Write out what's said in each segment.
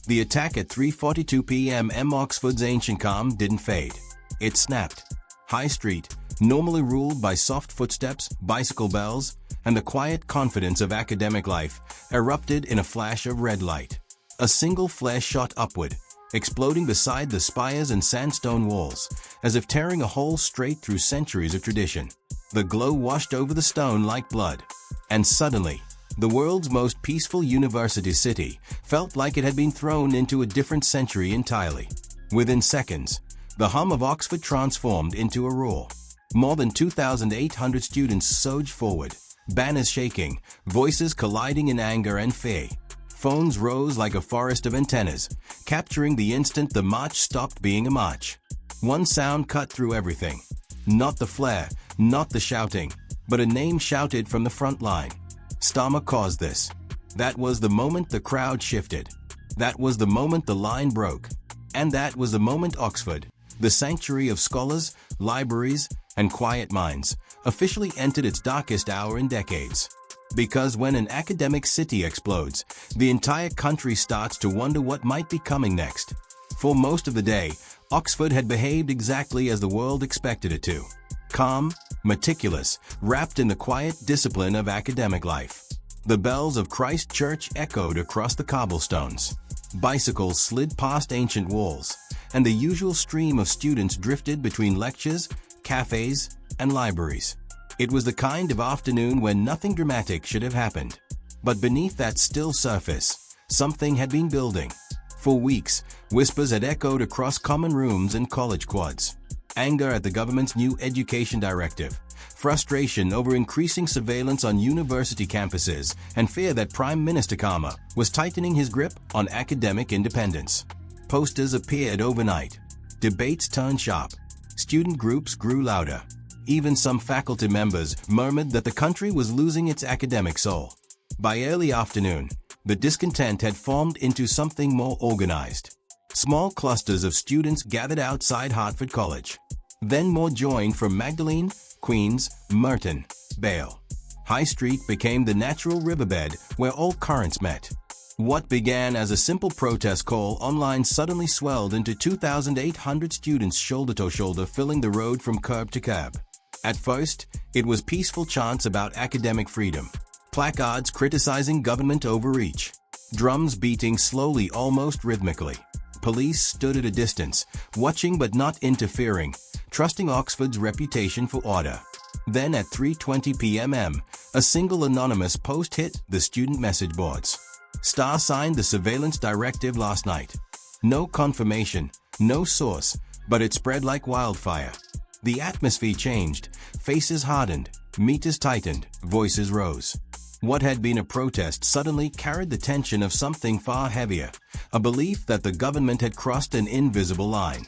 The attack at 3:42 p.m. Oxford's ancient calm didn't fade. It snapped. High Street, normally ruled by soft footsteps, bicycle bells, and the quiet confidence of academic life, erupted in a flash of red light. A single flare shot upward, exploding beside the spires and sandstone walls, as if tearing a hole straight through centuries of tradition. The glow washed over the stone like blood. And suddenly, the world's most peaceful university city felt like it had been thrown into a different century entirely. Within seconds, the hum of Oxford transformed into a roar. More than 2,800 students surged forward, banners shaking, voices colliding in anger and fear. Phones rose like a forest of antennas, capturing the instant the march stopped being a march. One sound cut through everything. Not the flare, not the shouting, but a name shouted from the front line. Starmer caused this. That was the moment the crowd shifted. That was the moment the line broke. And that was the moment Oxford, the sanctuary of scholars, libraries, and quiet minds, officially entered its darkest hour in decades. Because when an academic city explodes, the entire country starts to wonder what might be coming next. For most of the day, Oxford had behaved exactly as the world expected it to. Calm, meticulous, wrapped in the quiet discipline of academic life. The bells of Christ Church echoed across the cobblestones. Bicycles slid past ancient walls, and the usual stream of students drifted between lectures, cafes, and libraries. It was the kind of afternoon when nothing dramatic should have happened. But beneath that still surface, something had been building. For weeks, whispers had echoed across common rooms and college quads. Anger at the government's new education directive, frustration over increasing surveillance on university campuses, and fear that Prime Minister Starmer was tightening his grip on academic independence. Posters appeared overnight. Debates turned sharp. Student groups grew louder. Even some faculty members murmured that the country was losing its academic soul. By early afternoon, the discontent had formed into something more organized. Small clusters of students gathered outside Hartford College. Then more joined from Magdalene, Queens, Merton, Bale. High Street became the natural riverbed where all currents met. What began as a simple protest call online suddenly swelled into 2,800 students shoulder to shoulder filling the road from curb to curb. At first, it was peaceful chants about academic freedom, placards criticizing government overreach, drums beating slowly, almost rhythmically. Police stood at a distance, watching but not interfering, trusting Oxford's reputation for order. Then at 3:20 p.m, a single anonymous post hit the student message boards. Star signed the surveillance directive last night. No confirmation, no source, but it spread like wildfire. The atmosphere changed, faces hardened, meters tightened, voices rose. What had been a protest suddenly carried the tension of something far heavier, a belief that the government had crossed an invisible line.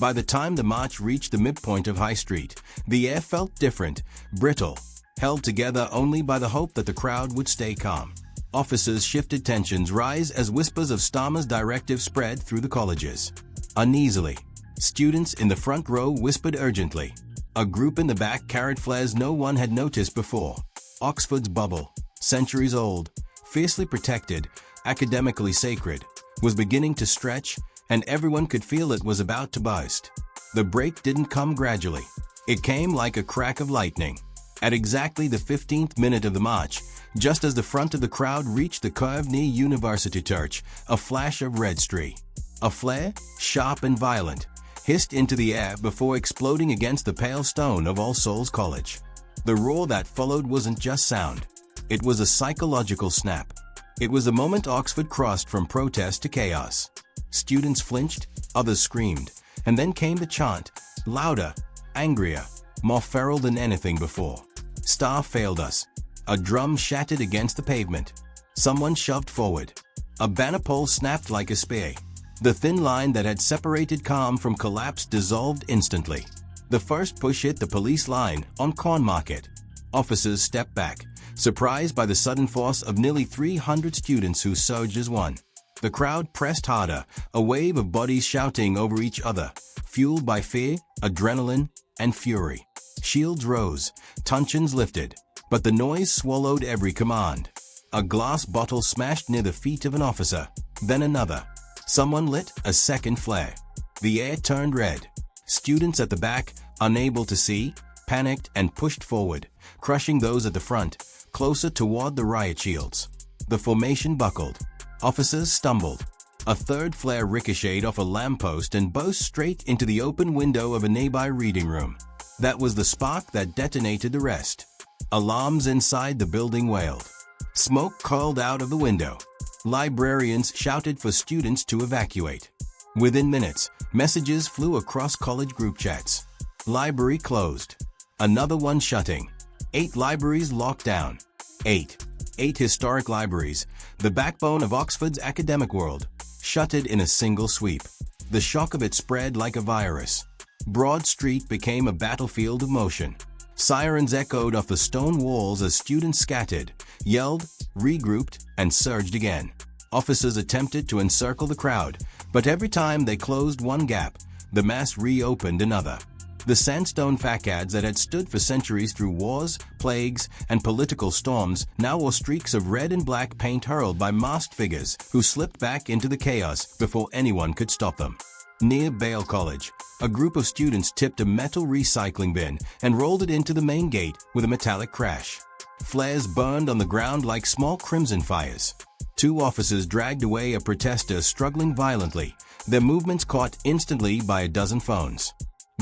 By the time the march reached the midpoint of High Street, the air felt different, brittle, held together only by the hope that the crowd would stay calm. Officers shifted, tensions rise as whispers of Starmer's directive spread through the colleges. Uneasily, students in the front row whispered urgently. A group in the back carried flares no one had noticed before. Oxford's bubble, centuries old, fiercely protected, academically sacred, was beginning to stretch, and everyone could feel it was about to burst. The break didn't come gradually. It came like a crack of lightning. At exactly the 15th minute of the march, just as the front of the crowd reached the curve near University Church, a flash of red streak. A flare, sharp and violent, hissed into the air before exploding against the pale stone of All Souls College. The roar that followed wasn't just sound. It was a psychological snap. It was the moment Oxford crossed from protest to chaos. Students flinched, others screamed, and then came the chant, louder, angrier, more feral than anything before. Star failed us. A drum shattered against the pavement. Someone shoved forward. A banner pole snapped like a spear. The thin line that had separated calm from collapse dissolved instantly. The first push hit the police line on Corn Market. Officers stepped back, surprised by the sudden force of nearly 300 students who surged as one. The crowd pressed harder, a wave of bodies shouting over each other, fueled by fear, adrenaline, and fury. Shields rose, truncheons lifted, but the noise swallowed every command. A glass bottle smashed near the feet of an officer, then another. Someone lit a second flare. The air turned red. Students at the back, unable to see, panicked and pushed forward, crushing those at the front, closer toward the riot shields. The formation buckled. Officers stumbled. A third flare ricocheted off a lamppost and buzzed straight into the open window of a nearby reading room. That was the spark that detonated the rest. Alarms inside the building wailed. Smoke curled out of the window. Librarians shouted for students to evacuate. Within minutes, messages flew across college group chats. Library closed. Another one shutting. 8 libraries locked down. 8 historic libraries, the backbone of Oxford's academic world, shuttered in a single sweep. The shock of it spread like a virus. Broad Street became a battlefield of motion. Sirens echoed off the stone walls as students scattered, yelled, regrouped, and surged again. Officers attempted to encircle the crowd, but every time they closed one gap, the mass reopened another. The sandstone facades that had stood for centuries through wars, plagues, and political storms now wore streaks of red and black paint hurled by masked figures who slipped back into the chaos before anyone could stop them. Near Bale College, a group of students tipped a metal recycling bin and rolled it into the main gate with a metallic crash. Flares burned on the ground like small crimson fires. 2 officers dragged away a protester struggling violently, their movements caught instantly by a dozen phones.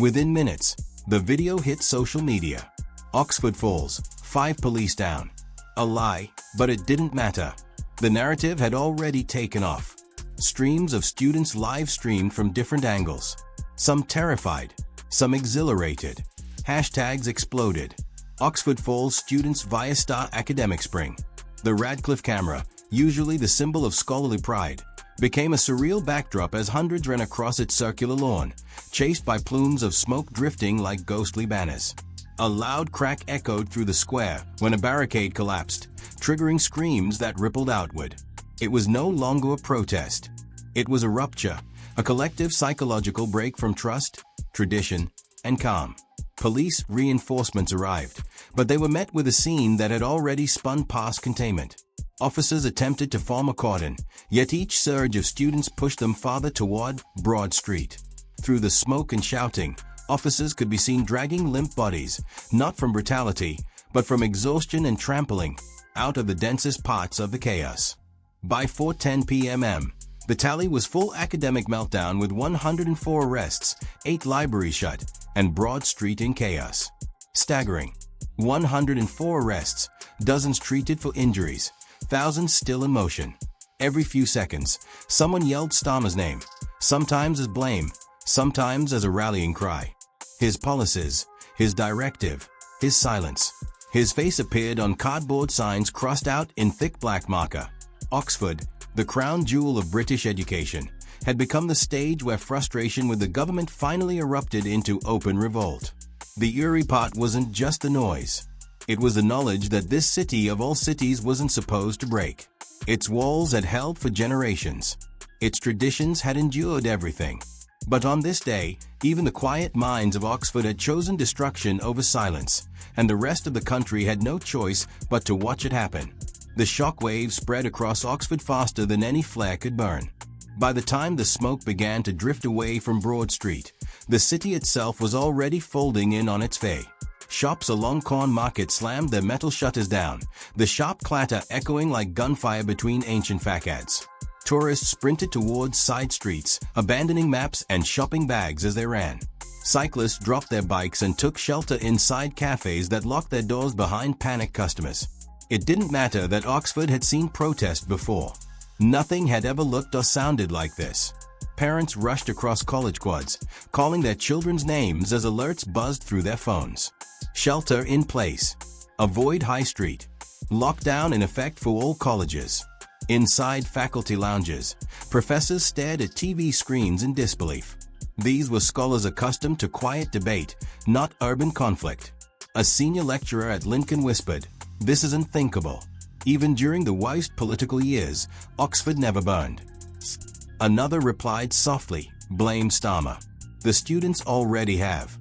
Within minutes, the video hit social media. Oxford falls, 5 police down. A lie, but it didn't matter. The narrative had already taken off. Streams of students live-streamed from different angles. Some terrified, some exhilarated. Hashtags exploded. Oxford Falls students via Star Academic Spring. The Radcliffe camera, usually the symbol of scholarly pride, became a surreal backdrop as hundreds ran across its circular lawn, chased by plumes of smoke drifting like ghostly banners. A loud crack echoed through the square when a barricade collapsed, triggering screams that rippled outward. It was no longer a protest. It was a rupture, a collective psychological break from trust, tradition, and calm. Police reinforcements arrived, but they were met with a scene that had already spun past containment. Officers attempted to form a cordon, yet each surge of students pushed them farther toward Broad Street. Through the smoke and shouting, officers could be seen dragging limp bodies, not from brutality, but from exhaustion and trampling, out of the densest parts of the chaos. By 4:10 p.m., the tally was full academic meltdown with 104 arrests, 8 libraries shut, and Broad Street in chaos. Staggering. 104 arrests, dozens treated for injuries, thousands still in motion. Every few seconds, someone yelled Starmer's name, sometimes as blame, sometimes as a rallying cry. His policies, his directive, his silence. His face appeared on cardboard signs crossed out in thick black marker. Oxford, the crown jewel of British education, had become the stage where frustration with the government finally erupted into open revolt. The eerie part wasn't just the noise. It was the knowledge that this city of all cities wasn't supposed to break. Its walls had held for generations. Its traditions had endured everything. But on this day, even the quiet minds of Oxford had chosen destruction over silence, and the rest of the country had no choice but to watch it happen. The shockwave spread across Oxford faster than any flare could burn. By the time the smoke began to drift away from Broad Street, the city itself was already folding in on its fate. Shops along Corn Market slammed their metal shutters down, the sharp clatter echoing like gunfire between ancient facades. Tourists sprinted towards side streets, abandoning maps and shopping bags as they ran. Cyclists dropped their bikes and took shelter inside cafes that locked their doors behind panicked customers. It didn't matter that Oxford had seen protest before. Nothing had ever looked or sounded like this. Parents rushed across college quads, calling their children's names as alerts buzzed through their phones. Shelter in place. Avoid High Street. Lockdown in effect for all colleges. Inside faculty lounges, professors stared at TV screens in disbelief. These were scholars accustomed to quiet debate, not urban conflict. A senior lecturer at Lincoln whispered, "This is unthinkable." Even during the worst political years, Oxford never burned. Another replied softly, "Blame Starmer. The students already have."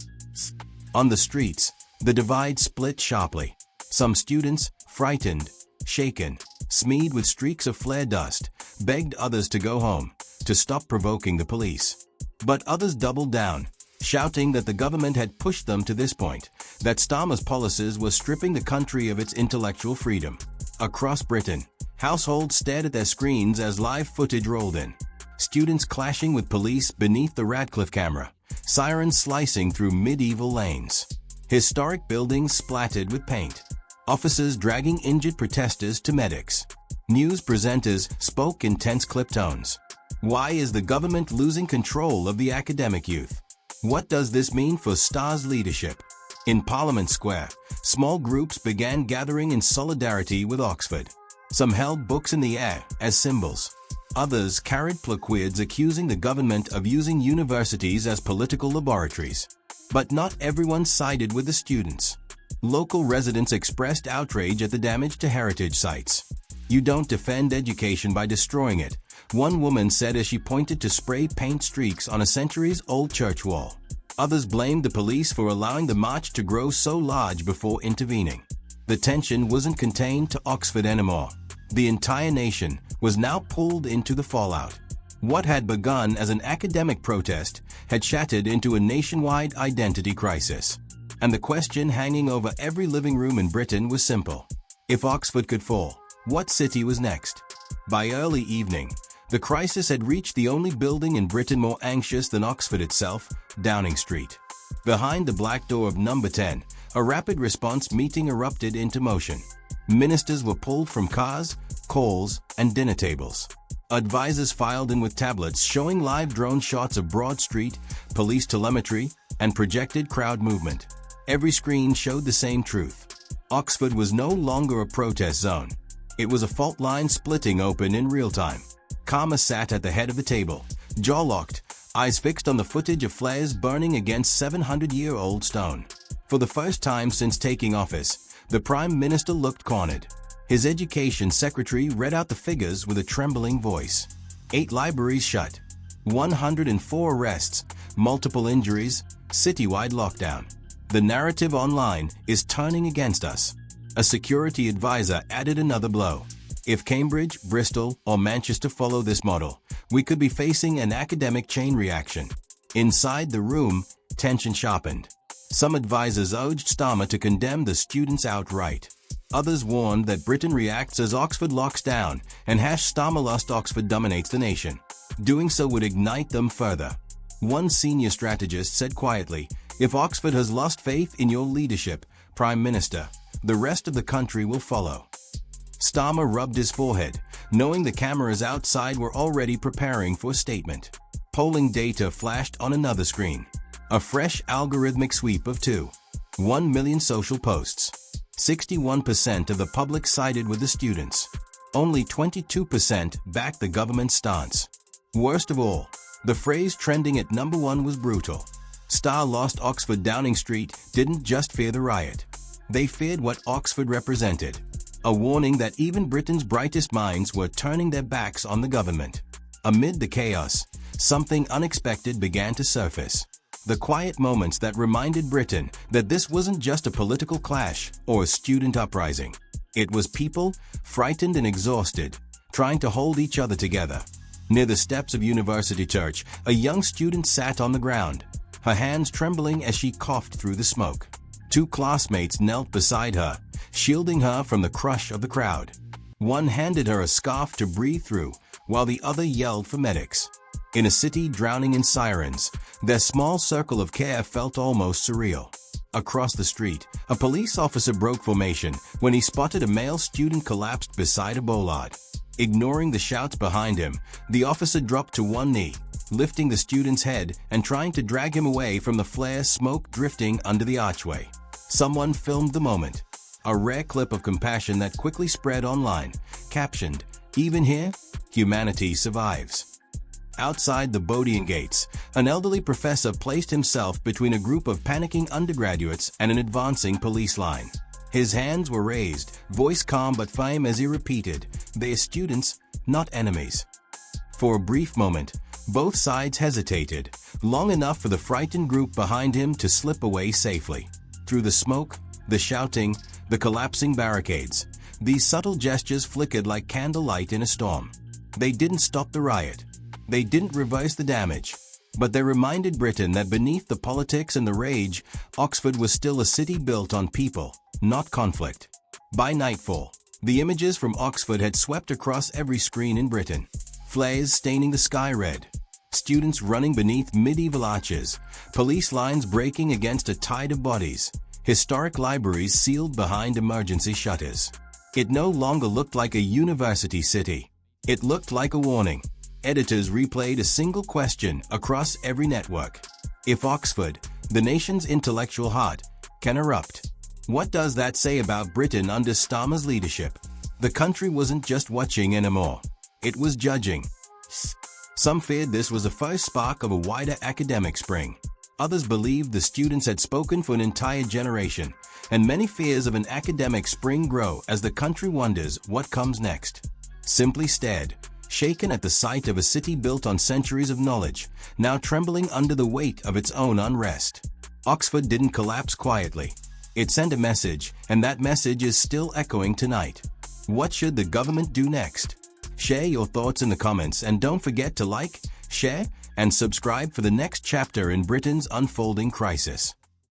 On the streets, the divide split sharply. Some students, frightened, shaken, smeared with streaks of flare dust, begged others to go home, to stop provoking the police. But others doubled down, shouting that the government had pushed them to this point, that Starmer's policies were stripping the country of its intellectual freedom. Across Britain, households stared at their screens as live footage rolled in. Students clashing with police beneath the Radcliffe camera, sirens slicing through medieval lanes. Historic buildings splattered with paint. Officers dragging injured protesters to medics. News presenters spoke in tense clip tones. Why is the government losing control of the academic youth? What does this mean for Starr's leadership? In Parliament Square, small groups began gathering in solidarity with Oxford. Some held books in the air as symbols. Others carried placards accusing the government of using universities as political laboratories. But not everyone sided with the students. Local residents expressed outrage at the damage to heritage sites. "You don't defend education by destroying it," one woman said as she pointed to spray paint streaks on a centuries-old church wall. Others blamed the police for allowing the march to grow so large before intervening. The tension wasn't contained to Oxford anymore. The entire nation was now pulled into the fallout. What had begun as an academic protest had shattered into a nationwide identity crisis. And the question hanging over every living room in Britain was simple. If Oxford could fall, what city was next? By early evening, the crisis had reached the only building in Britain more anxious than Oxford itself, Downing Street. Behind the black door of number 10, a rapid response meeting erupted into motion. Ministers were pulled from cars, calls, and dinner tables. Advisors filed in with tablets showing live drone shots of Broad Street, police telemetry, and projected crowd movement. Every screen showed the same truth. Oxford was no longer a protest zone. It was a fault line splitting open in real time. Karma sat at the head of the table, jaw locked, eyes fixed on the footage of flares burning against 700-year-old stone. For the first time since taking office, the Prime Minister looked cornered. His Education Secretary read out the figures with a trembling voice. 8 libraries shut, 104 arrests, multiple injuries, citywide lockdown. The narrative online is turning against us. A security advisor added another blow. If Cambridge, Bristol, or Manchester follow this model, we could be facing an academic chain reaction. Inside the room, tension sharpened. Some advisors urged Starmer to condemn the students outright. Others warned that Britain reacts as Oxford locks down and #Starmer lost Oxford dominates the nation. Doing so would ignite them further. One senior strategist said quietly, "If Oxford has lost faith in your leadership, Prime Minister, the rest of the country will follow." Starmer rubbed his forehead, knowing the cameras outside were already preparing for a statement. Polling data flashed on another screen. A fresh algorithmic sweep of 1 million social posts. 61% of the public sided with the students. Only 22% backed the government's stance. Worst of all, the phrase trending at number 1 was brutal. Starr lost Oxford. Downing Street didn't just fear the riot. They feared what Oxford represented. A warning that even Britain's brightest minds were turning their backs on the government. Amid the chaos, something unexpected began to surface. The quiet moments that reminded Britain that this wasn't just a political clash or a student uprising. It was people, frightened and exhausted, trying to hold each other together. Near the steps of University Church, a young student sat on the ground, her hands trembling as she coughed through the smoke. 2 classmates knelt beside her, shielding her from the crush of the crowd. One handed her a scarf to breathe through, while the other yelled for medics. In a city drowning in sirens, their small circle of care felt almost surreal. Across the street, a police officer broke formation when he spotted a male student collapsed beside a bollard. Ignoring the shouts behind him, the officer dropped to one knee, lifting the student's head and trying to drag him away from the flare smoke drifting under the archway. Someone filmed the moment. A rare clip of compassion that quickly spread online, captioned, "Even here, humanity survives." Outside the Bodleian gates, an elderly professor placed himself between a group of panicking undergraduates and an advancing police line. His hands were raised, voice calm but firm as he repeated, "They are students, not enemies." For a brief moment, both sides hesitated, long enough for the frightened group behind him to slip away safely. Through the smoke, the shouting, the collapsing barricades, these subtle gestures flickered like candlelight in a storm. They didn't stop the riot. They didn't reverse the damage, but they reminded Britain that beneath the politics and the rage, Oxford was still a city built on people, not conflict. By nightfall, the images from Oxford had swept across every screen in Britain. Flares staining the sky red, students running beneath medieval arches, police lines breaking against a tide of bodies, historic libraries sealed behind emergency shutters. It no longer looked like a university city. It looked like a warning. Editors replayed a single question across every network. If Oxford, the nation's intellectual heart, can erupt, what does that say about Britain under Starmer's leadership? The country wasn't just watching anymore. It was judging. Some feared this was the first spark of a wider academic spring. Others believed the students had spoken for an entire generation, and many fears of an academic spring grow as the country wonders what comes next. Simply stared, shaken at the sight of a city built on centuries of knowledge, now trembling under the weight of its own unrest. Oxford didn't collapse quietly. It sent a message, and that message is still echoing tonight. What should the government do next? Share your thoughts in the comments and don't forget to like, share, and subscribe for the next chapter in Britain's unfolding crisis.